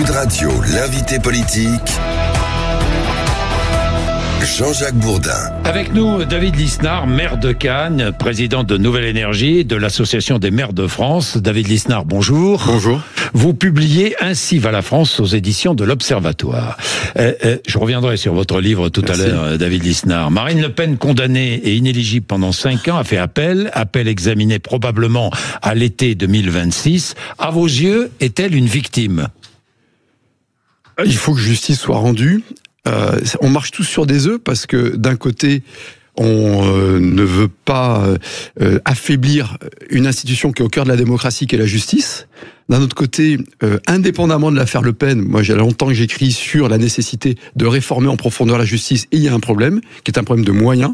Sud Radio, l'invité politique, Jean-Jacques Bourdin. Avec nous, David Lisnard, maire de Cannes, président de Nouvelle Énergie, de l'Association des maires de France. David Lisnard, bonjour. Bonjour. Vous publiez Ainsi va la France aux éditions de l'Observatoire. Je reviendrai sur votre livre tout à l'heure, David Lisnard. Marine Le Pen, condamnée et inéligible pendant 5 ans, a fait appel examiné probablement à l'été 2026. À vos yeux, est-elle une victime ? Il faut que justice soit rendue. On marche tous sur des œufs parce que d'un côté, on ne veut pas affaiblir une institution qui est au cœur de la démocratie, qui est la justice. D'un autre côté, indépendamment de l'affaire Le Pen, moi j'ai longtemps que j'écris sur la nécessité de réformer en profondeur la justice, et il y a un problème, qui est un problème de moyens,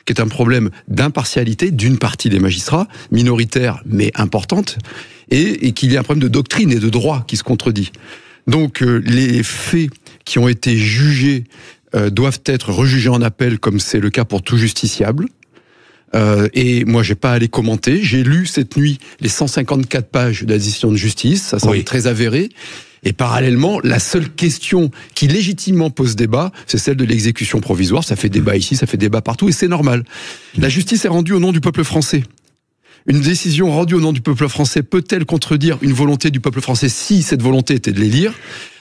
qui est un problème d'impartialité d'une partie des magistrats, minoritaire mais importante, et qu'il y a un problème de doctrine et de droit qui se contredit. Donc les faits qui ont été jugés doivent être rejugés en appel, comme c'est le cas pour tout justiciable. Et moi, j'ai pas à les commenter. J'ai lu cette nuit les 154 pages de la décision de justice. Ça semble très avéré. Et parallèlement, la seule question qui légitimement pose débat, c'est celle de l'exécution provisoire. Ça fait débat ici, ça fait débat partout, et c'est normal. La justice est rendue au nom du peuple français. Une décision rendue au nom du peuple français peut-elle contredire une volonté du peuple français si cette volonté était de l'élire ?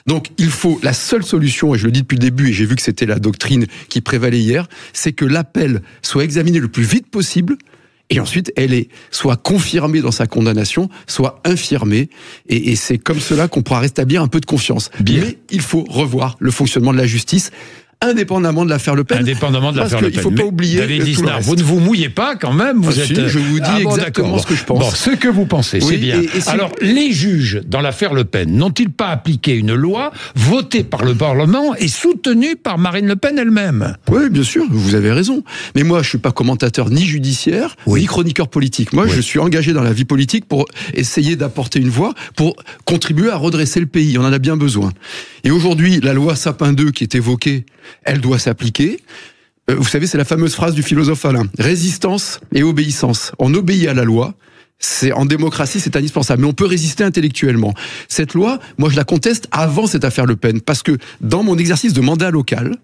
Donc il faut, la seule solution, et je le dis depuis le début, et j'ai vu que c'était la doctrine qui prévalait hier, c'est que l'appel soit examiné le plus vite possible, et ensuite elle soit confirmée dans sa condamnation, soit infirmée, et c'est comme cela qu'on pourra rétablir un peu de confiance. Bien. Mais il faut revoir le fonctionnement de la justice, indépendamment de l'affaire Le Pen. Indépendamment de l'affaire Le Pen. Parce qu'il ne faut pas oublier David tout le Lisnard, reste. vous ne vous mouillez pas quand même. Vous êtes. Si, je vous dis exactement ce que je pense. Bon, ce que vous pensez, c'est bien. Alors, les juges dans l'affaire Le Pen n'ont-ils pas appliqué une loi votée par le Parlement et soutenue par Marine Le Pen elle-même ? Oui, bien sûr, vous avez raison. Mais moi, je suis pas commentateur ni judiciaire, ni chroniqueur politique. Moi, je suis engagé dans la vie politique pour essayer d'apporter une voix, pour contribuer à redresser le pays. On en a bien besoin. Et aujourd'hui, la loi Sapin 2 qui est évoquée, elle doit s'appliquer. Vous savez, c'est la fameuse phrase du philosophe Alain. Résistance et obéissance. On obéit à la loi. En démocratie, c'est indispensable. Mais on peut résister intellectuellement. Cette loi, moi, je la conteste avant cette affaire Le Pen. Parce que dans mon exercice de mandat local,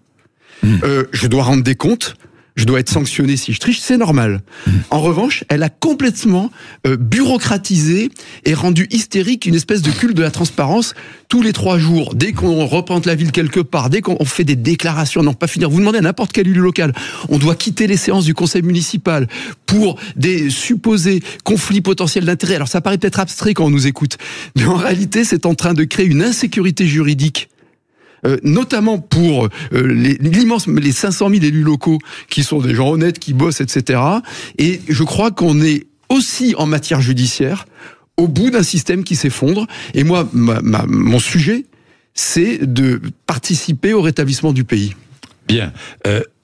je dois rendre des comptes. Je dois être sanctionné si je triche, c'est normal. En revanche, elle a complètement bureaucratisé et rendu hystérique une espèce de culte de la transparence. Tous les 3 jours, dès qu'on représente la ville quelque part, dès qu'on fait des déclarations, non pas finir, vous demandez à n'importe quel élu local, on doit quitter les séances du conseil municipal pour des supposés conflits potentiels d'intérêts. Alors ça paraît peut-être abstrait quand on nous écoute, mais en réalité, c'est en train de créer une insécurité juridique. Notamment pour les 500 000 élus locaux qui sont des gens honnêtes, qui bossent, etc. Et je crois qu'on est aussi en matière judiciaire au bout d'un système qui s'effondre. Et moi, mon sujet, c'est de participer au rétablissement du pays. Bien.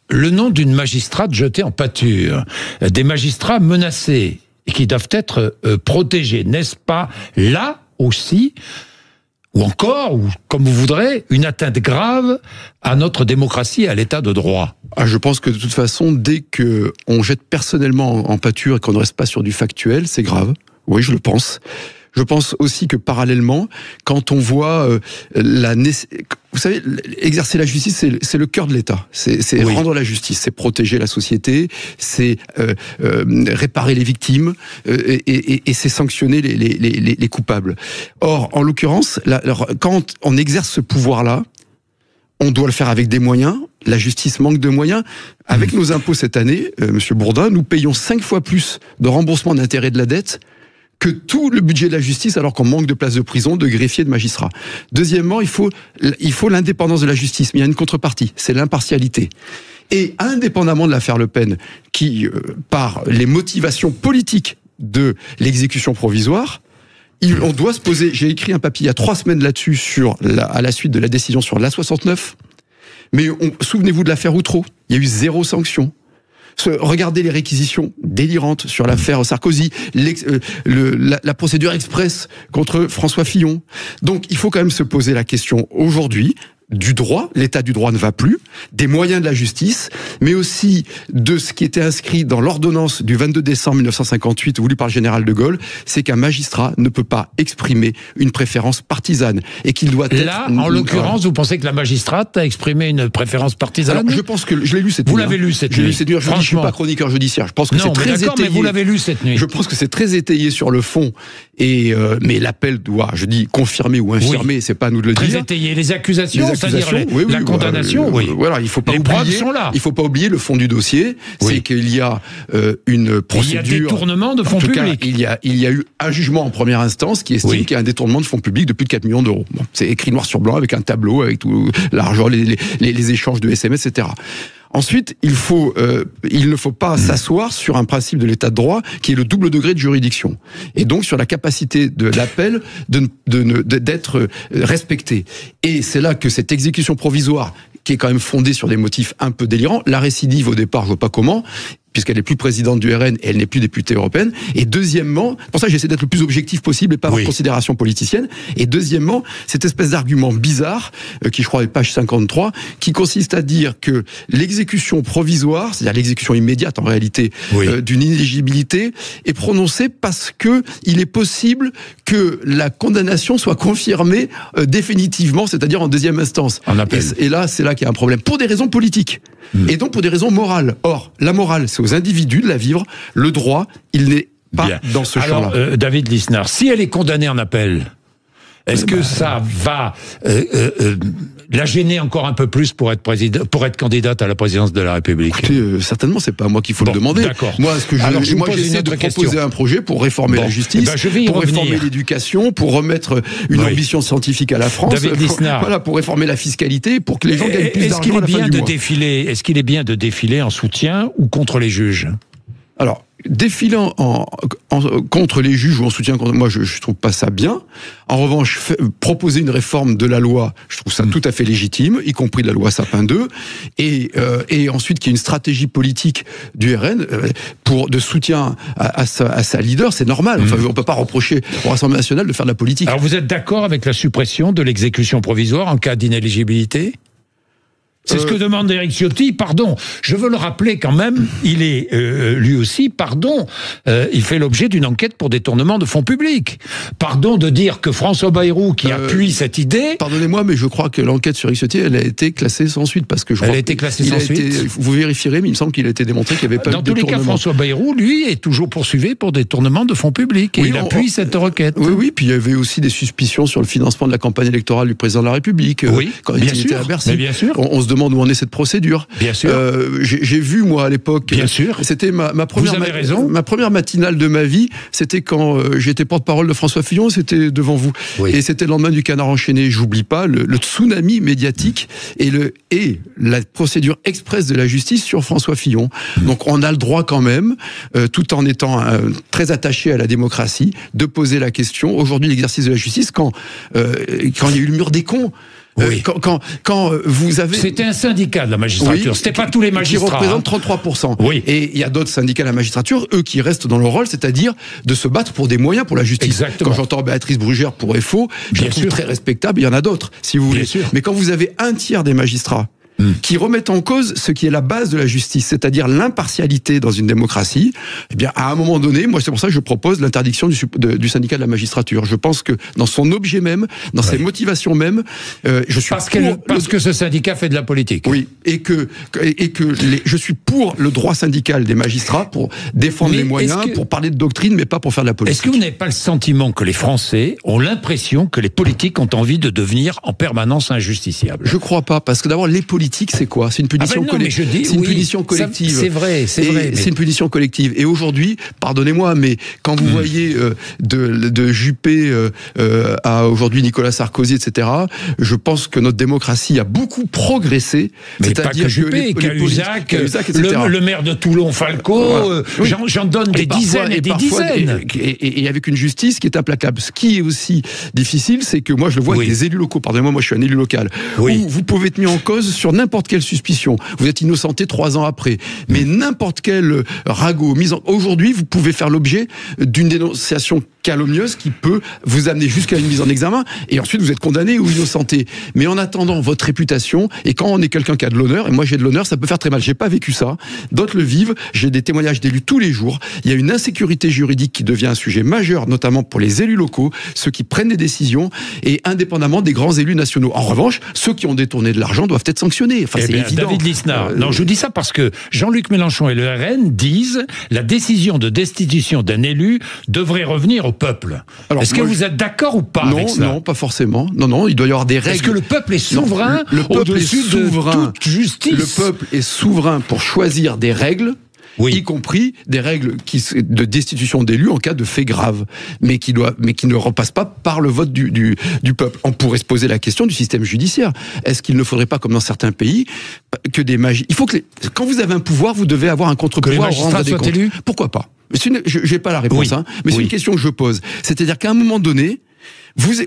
Le nom d'une magistrate jetée en pâture, des magistrats menacés et qui doivent être protégés, n'est-ce pas là aussi, ou encore, ou comme vous voudrez, une atteinte grave à notre démocratie et à l'état de droit? Je pense que de toute façon, dès qu'on jette personnellement en pâture et qu'on ne reste pas sur du factuel, c'est grave. Oui, je le pense. Je pense aussi que parallèlement, quand on voit vous savez, exercer la justice, c'est le cœur de l'État. C'est rendre la justice, c'est protéger la société, c'est réparer les victimes et c'est sanctionner les coupables. Or, en l'occurrence, quand on exerce ce pouvoir-là, on doit le faire avec des moyens. La justice manque de moyens. Avec nos impôts cette année, Monsieur Bourdin, nous payons 5 fois plus de remboursement d'intérêts de la dette que tout le budget de la justice, alors qu'on manque de places de prison, de greffiers, de magistrats. Deuxièmement, il faut l'indépendance de la justice, mais il y a une contrepartie, c'est l'impartialité. Et indépendamment de l'affaire Le Pen, qui, par les motivations politiques de l'exécution provisoire, on doit se poser, j'ai écrit un papier il y a 3 semaines là-dessus, à la suite de la décision sur l'A69, mais souvenez-vous de l'affaire Outreau, il y a eu 0 sanction. Regardez les réquisitions délirantes sur l'affaire Sarkozy, la procédure express contre François Fillon. Donc il faut quand même se poser la question aujourd'hui, du droit, l'état du droit ne va plus, des moyens de la justice, mais aussi de ce qui était inscrit dans l'ordonnance du 22 décembre 1958 voulue par le général de Gaulle, c'est qu'un magistrat ne peut pas exprimer une préférence partisane et qu'il doit être... Là, en l'occurrence, vous pensez que la magistrate a exprimé une préférence partisane? Alors, je pense que je l'ai lu cette nuit. Vous l'avez lu cette nuit? Je ne suis pas chroniqueur judiciaire. Je pense que c'est très étayé. Mais vous l'avez lu cette nuit. Je pense que c'est très étayé sur le fond. Et mais l'appel doit, je dis, confirmer ou infirmer. C'est pas à nous de le dire. Très étayé. Les accusations, c'est-à-dire la condamnation. Voilà, il faut pas oublier. Les preuves sont là. Il faut pas oublier le fond du dossier. C'est qu'il y a une procédure. Il y a détournement de fonds publics. Il y a eu un jugement en première instance qui estime qu'il y a un détournement de fonds publics de plus de 4 millions d'euros. Bon, c'est écrit noir sur blanc avec un tableau, avec tout l'argent, les échanges de SMS, etc. Ensuite, il ne faut pas s'asseoir sur un principe de l'état de droit qui est le double degré de juridiction. Et donc sur la capacité de l'appel d'être respecté. Et c'est là que cette exécution provisoire, qui est quand même fondée sur des motifs un peu délirants, la récidive au départ, je vois pas comment, puisqu'elle n'est plus présidente du RN et elle n'est plus députée européenne. Et deuxièmement, pour ça j'essaie d'être le plus objectif possible et pas avoir considération politicienne. Et deuxièmement, cette espèce d'argument bizarre, qui je crois est page 53, qui consiste à dire que l'exécution provisoire, c'est-à-dire l'exécution immédiate en réalité, d'une inéligibilité, est prononcée parce que il est possible que la condamnation soit confirmée définitivement, c'est-à-dire en deuxième instance. Et là, c'est là qu'il y a un problème. Pour des raisons politiques. Et donc pour des raisons morales. Or, la morale, c'est aux individus de la vivre. Le droit, il n'est pas dans ce champ-là. Alors, David Lisnard, si elle est condamnée en appel, est-ce que ça va la gêner encore un peu plus pour être candidate à la présidence de la République? Écoutez, certainement, c'est pas moi qu'il faut le demander. Moi, j'essaie de proposer un projet pour réformer la justice, pour réformer l'éducation, pour remettre une ambition scientifique à la France, David Lisnard. Voilà, pour réformer la fiscalité, pour que les gens gagnent plus d'argent à la fin du mois. Est-ce qu'il est bien de défiler en soutien ou contre les juges? Alors, défilant contre les juges ou en soutien contre moi, je trouve pas ça bien. En revanche, proposer une réforme de la loi, je trouve ça tout à fait légitime, y compris de la loi Sapin 2, et ensuite qu'il y ait une stratégie politique du RN de soutien à sa leader, c'est normal. Enfin, on peut pas reprocher au Rassemblement national de faire de la politique. Alors, vous êtes d'accord avec la suppression de l'exécution provisoire en cas d'inéligibilité? C'est ce que demande Éric Ciotti, pardon. Je veux le rappeler quand même, il est lui aussi, il fait l'objet d'une enquête pour détournement de fonds publics. Pardon de dire que François Bayrou, qui appuie cette idée... Pardonnez-moi, mais je crois que l'enquête sur Éric Ciotti, elle a été classée sans suite, parce que je crois... Elle a été classée sans suite. Vous vérifierez, mais il me semble qu'il a été démontré qu'il n'y avait pas eu de détournement. Dans tous les cas, François Bayrou, lui, est toujours poursuivi pour détournement de fonds publics. Et il appuie cette requête. Oui, puis il y avait aussi des suspicions sur le financement de la campagne électorale du président de la République. Quand il était à Bercy. Bien sûr. On se demande où en est cette procédure. Bien sûr. J'ai vu, moi, à l'époque... Bien sûr. C'était ma première... Vous avez raison. Ma première matinale de ma vie, c'était quand j'étais porte-parole de François Fillon, c'était devant vous. Et c'était le lendemain du Canard enchaîné. J'oublie pas le tsunami médiatique et la procédure express de la justice sur François Fillon. Donc on a le droit quand même, tout en étant très attaché à la démocratie, de poser la question. Aujourd'hui, l'exercice de la justice, quand il y a eu le mur des cons, quand vous avez... C'était un syndicat de la magistrature, c'était pas tous les magistrats. Qui représente 33%. Et il y a d'autres syndicats de la magistrature, eux qui restent dans leur rôle, c'est-à-dire de se battre pour des moyens pour la justice. Exactement. Quand j'entends Béatrice Brugère pour FO, je la trouve très respectable, il y en a d'autres, si vous voulez. Mais quand vous avez un tiers des magistrats qui remettent en cause ce qui est la base de la justice, c'est-à-dire l'impartialité dans une démocratie, eh bien, à un moment donné, moi, c'est pour ça que je propose l'interdiction du syndicat de la magistrature. Je pense que dans son objet même, dans ses motivations même, je suis parce que ce syndicat fait de la politique. Oui, et que je suis pour le droit syndical des magistrats, pour défendre les moyens, pour parler de doctrine, mais pas pour faire de la politique. Est-ce que vous n'avez pas le sentiment que les Français ont l'impression que les politiques ont envie de devenir en permanence injusticiables? Je crois pas, parce que d'abord, les politiques, c'est quoi? C'est une punition collective. C'est une punition collective. C'est vrai. C'est une punition collective. Et aujourd'hui, pardonnez-moi, mais quand vous voyez de Juppé à aujourd'hui Nicolas Sarkozy, etc., je pense que notre démocratie a beaucoup progressé. Mais pas que Juppé, Cahuzac, le maire de Toulon, Falco, j'en donne des dizaines et des dizaines. Et avec une justice qui est implacable. Ce qui est aussi difficile, c'est que moi, je le vois avec des élus locaux. Pardonnez-moi, moi je suis un élu local. Où vous pouvez être mis en cause sur n'importe quelle suspicion. Vous êtes innocenté 3 ans après. Mais n'importe quel ragot aujourd'hui, vous pouvez faire l'objet d'une dénonciation calomnieuse qui peut vous amener jusqu'à une mise en examen et ensuite vous êtes condamné ou innocenté. Mais en attendant, votre réputation, et quand on est quelqu'un qui a de l'honneur, et moi j'ai de l'honneur, ça peut faire très mal. J'ai pas vécu ça. D'autres le vivent. J'ai des témoignages d'élus tous les jours. Il y a une insécurité juridique qui devient un sujet majeur, notamment pour les élus locaux, ceux qui prennent des décisions et indépendamment des grands élus nationaux. En revanche, ceux qui ont détourné de l'argent doivent être sanctionnés. Enfin, c'est évident. David Lisnard. Non, je vous dis ça parce que Jean-Luc Mélenchon et le RN disent la décision de destitution d'un élu devrait revenir au peuple. Alors, est-ce que vous êtes d'accord ou pas avec ça ? Non, pas forcément. Non, il doit y avoir des règles. Est-ce que le peuple est souverain au-dessus de toute justice ? Le peuple est souverain pour choisir des règles, y compris des règles de destitution d'élus en cas de faits graves, mais qui ne repassent pas par le vote du peuple. On pourrait se poser la question du système judiciaire. Est-ce qu'il ne faudrait pas, comme dans certains pays, que des magistrats... Il faut que quand vous avez un pouvoir, vous devez avoir un contre-pouvoir. Que les magistrats soient élus ? Pourquoi pas ? Je n'ai pas la réponse, mais c'est une question que je pose. C'est-à-dire qu'à un moment donné,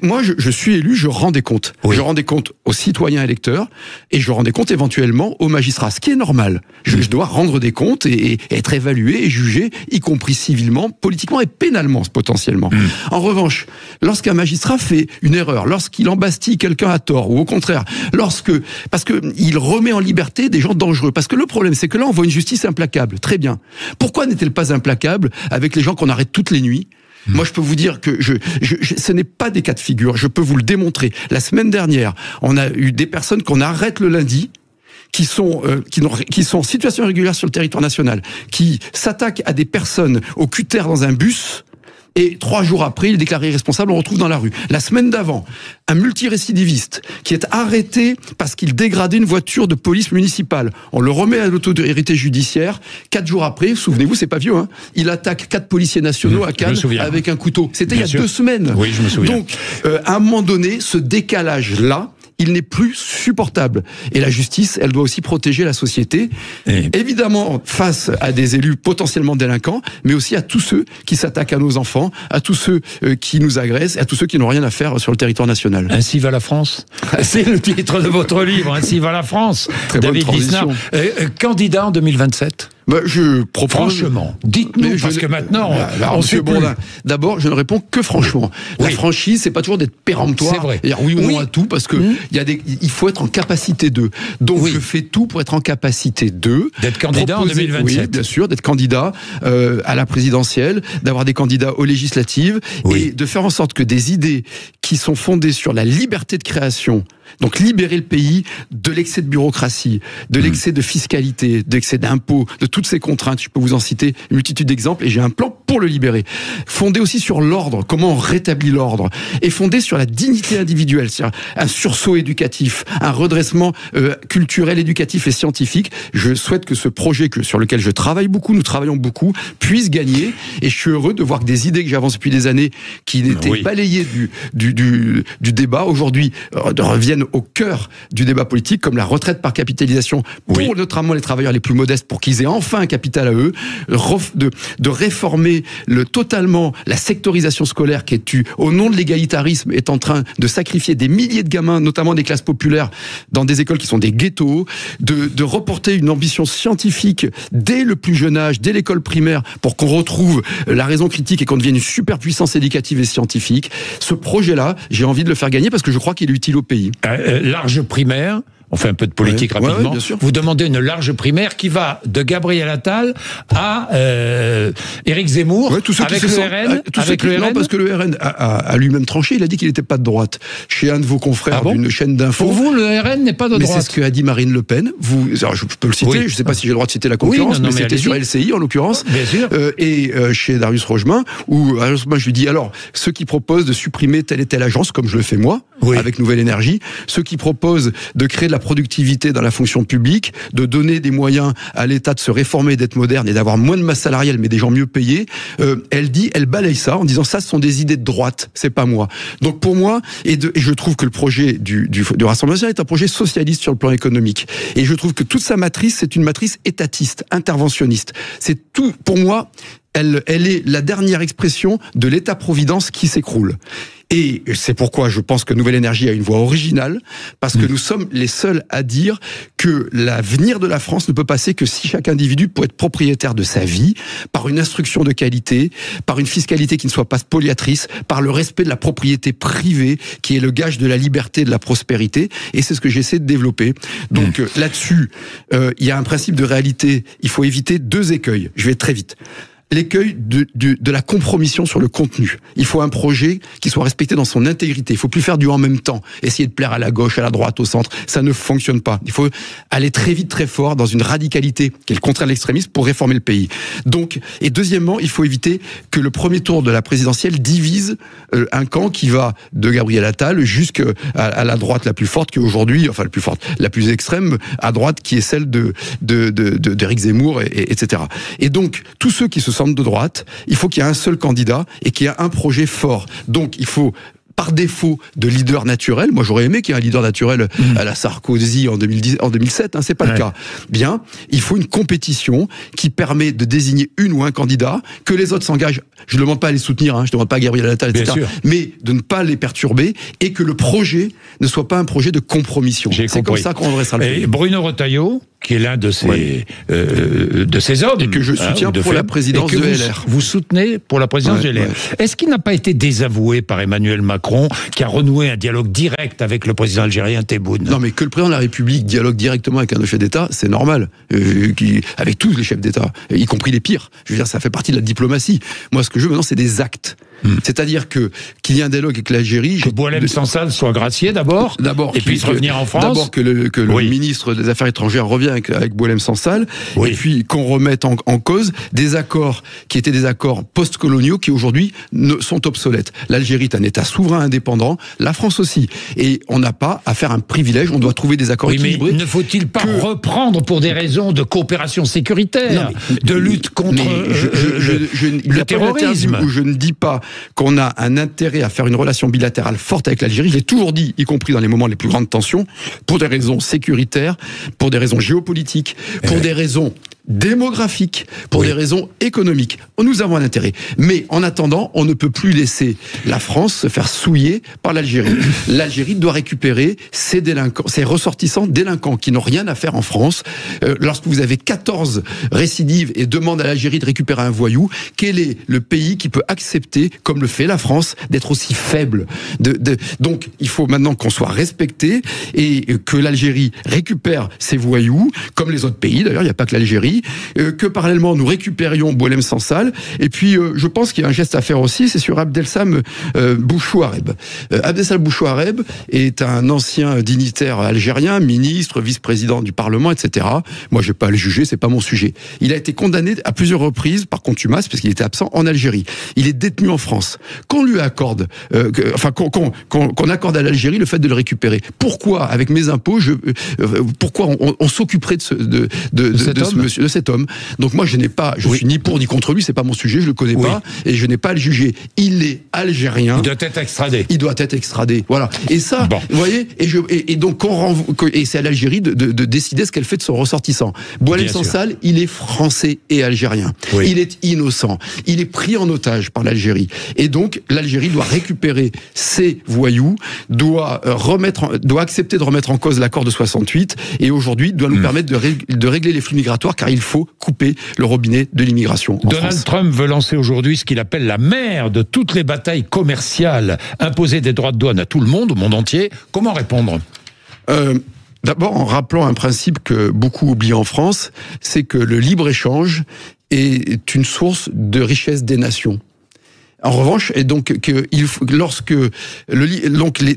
moi, je suis élu, je rends des comptes. Je rends des comptes aux citoyens électeurs et je rends des comptes éventuellement aux magistrats, ce qui est normal. Je dois rendre des comptes et être évalué et jugé, y compris civilement, politiquement et pénalement potentiellement. En revanche, lorsqu'un magistrat fait une erreur, lorsqu'il embastille quelqu'un à tort, ou au contraire, parce qu'il remet en liberté des gens dangereux, parce que le problème, c'est que là, on voit une justice implacable. Très bien. Pourquoi n'est-elle pas implacable avec les gens qu'on arrête toutes les nuits ? Moi, je peux vous dire que ce n'est pas des cas de figure. Je peux vous le démontrer. La semaine dernière, on a eu des personnes qu'on arrête le lundi, qui sont en situation irrégulière sur le territoire national, qui s'attaquent à des personnes au cutter dans un bus. Et 3 jours après, il est déclaré irresponsable, on le retrouve dans la rue. La semaine d'avant, un multirécidiviste qui est arrêté parce qu'il dégradait une voiture de police municipale. On le remet à l'autorité judiciaire. 4 jours après, souvenez-vous, c'est pas vieux, il attaque 4 policiers nationaux à Cannes avec un couteau. C'était il y a 2 semaines. Oui, je me souviens. Donc, à un moment donné, ce décalage-là, il n'est plus supportable. Et la justice, elle doit aussi protéger la société, évidemment face à des élus potentiellement délinquants, mais aussi à tous ceux qui s'attaquent à nos enfants, à tous ceux qui nous agressent, à tous ceux qui n'ont rien à faire sur le territoire national. Ainsi va la France. C'est le titre de votre livre, Ainsi va la France. Très David bonne Lisnard, candidat en 2027 ? Je propose... Franchement, dites-nous, parce que maintenant, on sait Bourdin, d'abord, je ne réponds que franchement. La franchise, c'est pas toujours d'être péremptoire, c'est vrai. Dire oui ou non à tout, parce que il faut être en capacité de. Donc je fais tout pour être en capacité de... D'être candidat en 2027. Oui, bien sûr, d'être candidat à la présidentielle, d'avoir des candidats aux législatives, et de faire en sorte que des idées qui sont fondées sur la liberté de création, donc libérer le pays de l'excès de bureaucratie, de l'excès de fiscalité, de l'excès d'impôts, de toutes ces contraintes. Je peux vous en citer une multitude d'exemples et j'ai un plan pour le libérer. Fondé aussi sur l'ordre, comment on rétablit l'ordre, et fondé sur la dignité individuelle, c'est-à-dire un sursaut éducatif, un redressement culturel, éducatif et scientifique. Je souhaite que ce projet sur lequel je travaille beaucoup, nous travaillons beaucoup, puisse gagner, et je suis heureux de voir que des idées que j'avance depuis des années, qui n'étaient balayées du débat, aujourd'hui reviennent au cœur du débat politique, comme la retraite par capitalisation pour notamment les travailleurs les plus modestes, pour qu'ils aient enfin un capital à eux, de réformer totalement la sectorisation scolaire qui est au nom de l'égalitarisme, est en train de sacrifier des milliers de gamins, notamment des classes populaires, dans des écoles qui sont des ghettos, de reporter une ambition scientifique dès le plus jeune âge, dès l'école primaire, pour qu'on retrouve la raison critique et qu'on devienne une superpuissance éducative et scientifique. Ce projet-là, j'ai envie de le faire gagner parce que je crois qu'il est utile au pays. Large primaire, on fait un peu de politique rapidement. Vous demandez une large primaire qui va de Gabriel Attal à Éric Zemmour, avec le RN. Non, parce que le RN a lui-même tranché, il a dit qu'il n'était pas de droite. Chez un de vos confrères d'une chaîne d'infos. Pour vous, le RN n'est pas de droite. Mais c'est ce qu'a dit Marine Le Pen. Alors, je peux le citer, je ne sais pas si j'ai le droit de citer la concurrence, mais c'était sur LCI en l'occurrence. Bien sûr. Et chez Darius Rogemin, où Darius Rogemin, je lui dis, alors, ceux qui proposent de supprimer telle et telle agence, comme je le fais moi, avec Nouvelle Énergie, ceux qui proposent de créer de la productivité dans la fonction publique, de donner des moyens à l'État de se réformer, d'être moderne et d'avoir moins de masse salariale, mais des gens mieux payés, elle balaye ça en disant ça, ce sont des idées de droite, c'est pas moi. Donc pour moi, et je trouve que le projet du Rassemblement national est un projet socialiste sur le plan économique. Et je trouve que toute sa matrice, c'est une matrice étatiste, interventionniste. C'est tout, pour moi, elle est la dernière expression de l'État-providence qui s'écroule. Et c'est pourquoi je pense que Nouvelle Énergie a une voix originale, parce que nous sommes les seuls à dire que l'avenir de la France ne peut passer que si chaque individu peut être propriétaire de sa vie, par une instruction de qualité, par une fiscalité qui ne soit pas spoliatrice, par le respect de la propriété privée, qui est le gage de la liberté et de la prospérité. Et c'est ce que j'essaie de développer. Donc là-dessus, il y a un principe de réalité. Il faut éviter 2 écueils. Je vais très vite. L'écueil de la compromission sur le contenu. Il faut un projet qui soit respecté dans son intégrité. Il faut plus faire du en même temps. Essayer de plaire à la gauche, à la droite, au centre. Ça ne fonctionne pas. Il faut aller très vite, très fort dans une radicalité qui est le contraire de l'extrémisme pour réformer le pays. Donc, et deuxièmement, il faut éviter que le premier tour de la présidentielle divise un camp qui va de Gabriel Attal jusqu'à la droite la plus forte qui est aujourd'hui, enfin la plus forte, la plus extrême à droite qui est celle d'Éric Zemmour, etc. Et donc, tous ceux qui se centre de droite, il faut qu'il y ait un seul candidat et qu'il y ait un projet fort. Donc il faut, par défaut de leader naturel, moi j'aurais aimé qu'il y ait un leader naturel à la Sarkozy en 2007, c'est pas le cas. Bien, il faut une compétition qui permet de désigner une ou un candidat, que les autres s'engagent. Je ne demande pas à les soutenir, je ne demande pas à Gabriel Attal, etc. Mais de ne pas les perturber et que le projet ne soit pas un projet de compromission. C'est comme ça qu'on redressera le pays. Et Bruno Retailleau, qui est l'un de ces hommes. Et que je soutiens pour la présidence de LR. Vous soutenez pour la présidence de LR. Est-ce qu'il n'a pas été désavoué par Emmanuel Macron, qui a renoué un dialogue direct avec le président algérien Tebboune? Non, mais que le président de la République dialogue directement avec un chef d'État, c'est normal. Avec tous les chefs d'État, y compris les pires. Je veux dire, ça fait partie de la diplomatie. Moi, ce que je veux maintenant, c'est des actes. C'est-à-dire qu'il y ait un dialogue avec l'Algérie. Que Boualem Sansal soit gracié d'abord, et puisse revenir en France. D'abord que le ministre des Affaires étrangères revienne avec Boualem Sansal, et puis qu'on remette en cause des accords qui étaient des accords post-coloniaux qui aujourd'hui sont obsolètes. L'Algérie est un État souverain indépendant, la France aussi. Et on n'a pas à faire un privilège, on doit trouver des accords équilibrés. Mais ne faut-il pas reprendre pour des raisons de coopération sécuritaire, de lutte contre le terrorisme? Où je ne dis pas qu'on a un intérêt à faire une relation bilatérale forte avec l'Algérie. J'ai toujours dit, y compris dans les moments les plus grandes tensions, pour des raisons sécuritaires, pour des raisons géopolitiques, pour des raisons démographiques, pour des raisons économiques. Nous avons un intérêt. Mais en attendant, on ne peut plus laisser la France se faire souiller par l'Algérie. L'Algérie doit récupérer ses délinquants, ses ressortissants délinquants qui n'ont rien à faire en France. Lorsque vous avez 14 récidives et demande à l'Algérie de récupérer un voyou, quel est le pays qui peut accepter, comme le fait la France, d'être aussi faible? Donc, il faut maintenant qu'on soit respecté et que l'Algérie récupère ses voyous, comme les autres pays. D'ailleurs, il n'y a pas que l'Algérie. Que parallèlement nous récupérions Boualem Sansal, et puis je pense qu'il y a un geste à faire aussi, c'est sur Abdeslam Bouchouareb. Abdeslam Bouchouareb est un ancien dignitaire algérien, ministre, vice-président du Parlement, etc. Moi je vais pas le juger, c'est pas mon sujet. Il a été condamné à plusieurs reprises par contumace parce qu'il était absent en Algérie. Il est détenu en France. Qu'on lui accorde, qu'on accorde à l'Algérie le fait de le récupérer. Pourquoi, avec mes impôts, pourquoi on s'occuperait de cet homme? Donc moi je suis ni pour ni contre lui, c'est pas mon sujet, je le connais pas et je n'ai pas à le juger. Il est algérien. Il doit être extradé. Il doit être extradé. Voilà. Et ça, vous voyez, et donc c'est à l'Algérie de décider ce qu'elle fait de son ressortissant. Boualem Sansal, il est français et algérien. Il est innocent. Il est pris en otage par l'Algérie. Et donc l'Algérie doit récupérer ses voyous, doit accepter de remettre en cause l'accord de 68 et aujourd'hui doit nous permettre de régler les flux migratoires, car il faut couper le robinet de l'immigration en Donald France. Trump veut lancer aujourd'hui ce qu'il appelle la mère de toutes les batailles commerciales, imposer des droits de douane à tout le monde, au monde entier. Comment répondre? D'abord en rappelant un principe que beaucoup oublient en France, c'est que le libre-échange est une source de richesse des nations. En revanche, et donc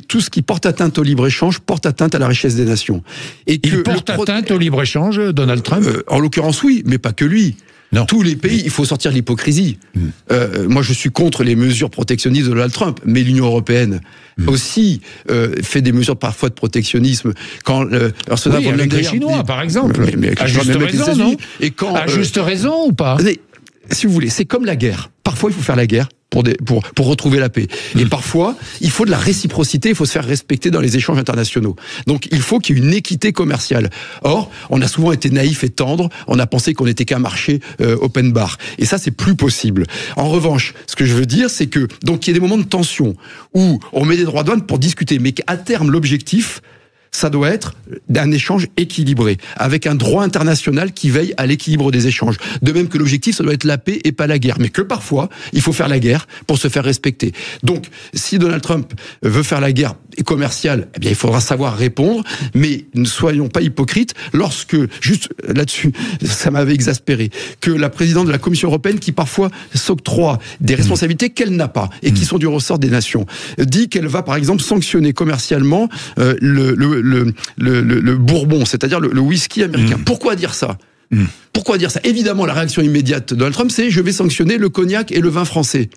tout ce qui porte atteinte au libre-échange porte atteinte à la richesse des nations. Et il porte atteinte au libre-échange, Donald Trump? En l'occurrence, oui, mais pas que lui. Non. Tous les pays, il faut sortir de l'hypocrisie. Moi, je suis contre les mesures protectionnistes de Donald Trump, mais l'Union européenne aussi fait des mesures parfois de protectionnisme. Avec les Chinois, par exemple. À juste raison, non? À juste raison ou pas? Si vous voulez, c'est comme la guerre. parfois il faut faire la guerre pour retrouver la paix. Et parfois, il faut de la réciprocité, il faut se faire respecter dans les échanges internationaux. Donc, il faut qu'il y ait une équité commerciale. Or, on a souvent été naïf et tendre, on a pensé qu'on n'était qu'un marché open bar. Et ça, c'est plus possible. En revanche, ce que je veux dire, c'est que, donc, il y a des moments de tension où on met des droits de douane pour discuter, mais qu'à terme, l'objectif, ça doit être un échange équilibré, avec un droit international qui veille à l'équilibre des échanges. De même que l'objectif, ça doit être la paix et pas la guerre. Mais que parfois, il faut faire la guerre pour se faire respecter. Donc, si Donald Trump veut faire la guerre commerciale, eh bien, il faudra savoir répondre, mais ne soyons pas hypocrites lorsque, juste là-dessus, ça m'avait exaspéré, que la présidente de la Commission européenne, qui parfois s'octroie des responsabilités qu'elle n'a pas et qui sont du ressort des nations, dit qu'elle va, par exemple, sanctionner commercialement le bourbon, c'est-à-dire le whisky américain. Pourquoi dire ça ? Pourquoi dire ça ? Évidemment, la réaction immédiate de Donald Trump, c'est « je vais sanctionner le cognac et le vin français ».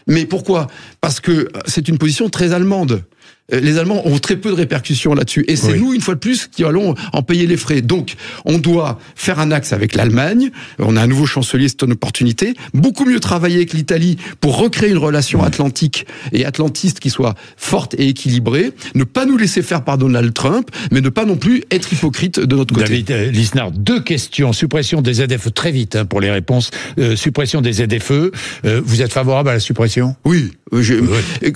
Mais pourquoi ? Parce que c'est une position très allemande. Les Allemands ont très peu de répercussions là-dessus. Et c'est nous, une fois de plus, qui allons en payer les frais. Donc, on doit faire un axe avec l'Allemagne. On a un nouveau chancelier, c'est une opportunité. Beaucoup mieux travailler avec l'Italie pour recréer une relation atlantique et atlantiste qui soit forte et équilibrée. Ne pas nous laisser faire par Donald Trump, mais ne pas non plus être hypocrite de notre côté. David Lisnard, 2 questions. Suppression des ZFE, très vite pour les réponses. Suppression des ZFE. Vous êtes favorable à la suppression ? Oui.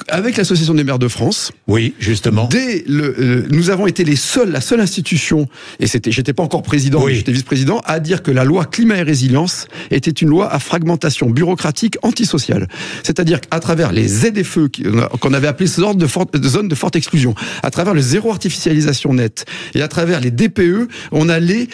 Avec l'Association des maires de France. Oui, justement. Nous avons été la seule institution, et j'étais pas encore président, mais j'étais vice-président, à dire que la loi climat et résilience était une loi à fragmentation bureaucratique antisociale. C'est-à-dire qu'à travers les ZFE, qu'on avait appelé zones de forte exclusion, à travers le zéro artificialisation nette, et à travers les DPE, on allait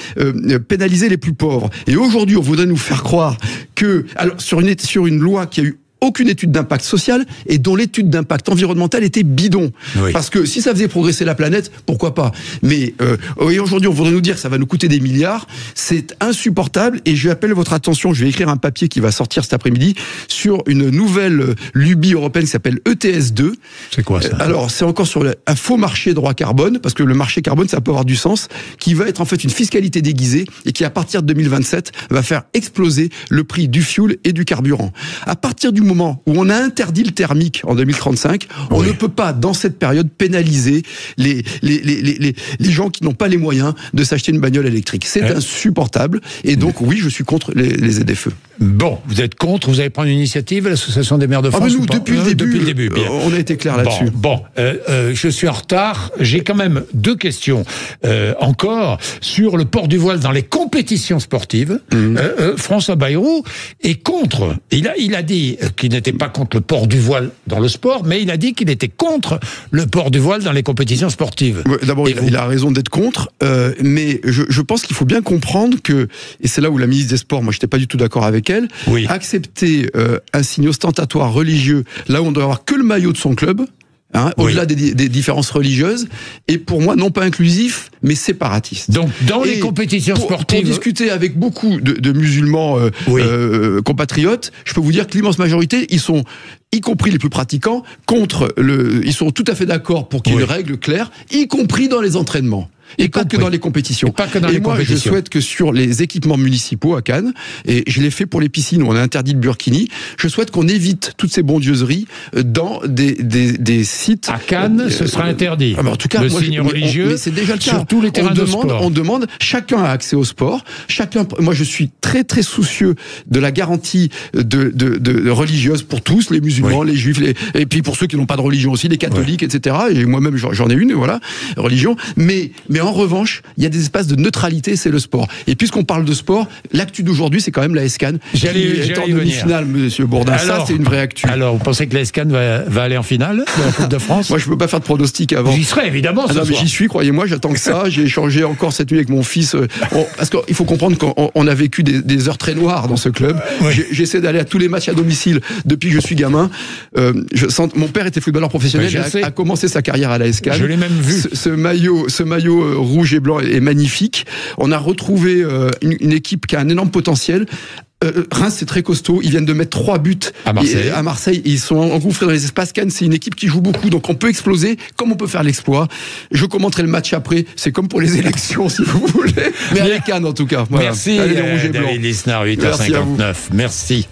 pénaliser les plus pauvres. Et aujourd'hui, on voudrait nous faire croire que, alors, sur une loi qui a eu aucune étude d'impact social et dont l'étude d'impact environnemental était bidon. Parce que si ça faisait progresser la planète, pourquoi pas ? Mais aujourd'hui, on voudrait nous dire que ça va nous coûter des milliards. C'est insupportable et je appelle votre attention, je vais écrire un papier qui va sortir cet après-midi sur une nouvelle lubie européenne qui s'appelle ETS2. C'est quoi ça ? Alors, c'est encore sur un faux marché droit carbone, parce que le marché carbone, ça peut avoir du sens, qui va être en fait une fiscalité déguisée et qui, à partir de 2027, va faire exploser le prix du fuel et du carburant. À partir du moment où on a interdit le thermique en 2035, on ne peut pas, dans cette période, pénaliser les gens qui n'ont pas les moyens de s'acheter une bagnole électrique. C'est insupportable. Et donc, oui, je suis contre les ZFE. Bon, vous êtes contre, vous allez prendre une initiative, l'Association des maires de France ? Nous, depuis le début, bien. On a été clair là-dessus. Bon, je suis en retard. J'ai quand même 2 questions encore sur le port du voile dans les compétitions sportives. François Bayrou est contre. Il a dit qu'il n'était pas contre le port du voile dans le sport, mais il a dit qu'il était contre le port du voile dans les compétitions sportives. D'abord, il a raison d'être contre, mais je pense qu'il faut bien comprendre que, et c'est là où la ministre des Sports, moi je n'étais pas du tout d'accord avec elle, accepter un signe ostentatoire religieux, là où on doit avoir que le maillot de son club, au-delà des différences religieuses, et pour moi non pas inclusif, mais séparatiste. Donc dans les compétitions sportives, pour discuter avec beaucoup de musulmans compatriotes, je peux vous dire que l'immense majorité, ils sont, y compris les plus pratiquants, ils sont tout à fait d'accord pour qu'il y ait une règle claire, y compris dans les entraînements. Et pas que dans les compétitions. Et moi, je souhaite que sur les équipements municipaux à Cannes, et je l'ai fait pour les piscines où on a interdit le burkini, je souhaite qu'on évite toutes ces bondieuseries dans des sites. À Cannes, ce sera interdit. En tout cas, le signe religieux, mais c'est déjà le cas. Sur tous les terrains de sport. On demande, chacun a accès au sport. Moi, je suis très très soucieux de la garantie de religieuse pour tous, les musulmans, les juifs, et puis pour ceux qui n'ont pas de religion aussi, les catholiques, etc. Et moi-même, j'en ai une, voilà, religion. Mais en revanche, il y a des espaces de neutralité, c'est le sport. Et puisqu'on parle de sport, l'actu d'aujourd'hui, c'est quand même la SCAN qui est en demi-finale, Monsieur Bourdin. Ça, c'est une vraie actu. Alors, vous pensez que la SCAN va aller en finale de la Coupe de France ? Moi, je ne peux pas faire de pronostic avant. J'y serai, évidemment, ce soir. Mais j'y suis, croyez-moi, j'attends que ça. J'ai échangé encore cette nuit avec mon fils. Parce qu'il faut comprendre qu'on a vécu des heures très noires dans ce club. J'essaie d'aller à tous les matchs à domicile depuis que je suis gamin. Mon père était footballeur professionnel et a commencé sa carrière à la SCAN. Je l'ai même vu. Ce maillot rouge et blanc est magnifique. On a retrouvé une équipe qui a un énorme potentiel. Reims, c'est très costaud. Ils viennent de mettre 3 buts à Marseille. Ils sont engouffrés dans les espaces. Cannes, c'est une équipe qui joue beaucoup. Donc, on peut exploser comme on peut faire l'exploit. Je commenterai le match après. C'est comme pour les élections, si vous voulez. Mais avec Cannes, en tout cas. Voilà. Merci, David Lisnard, 8h59. Merci.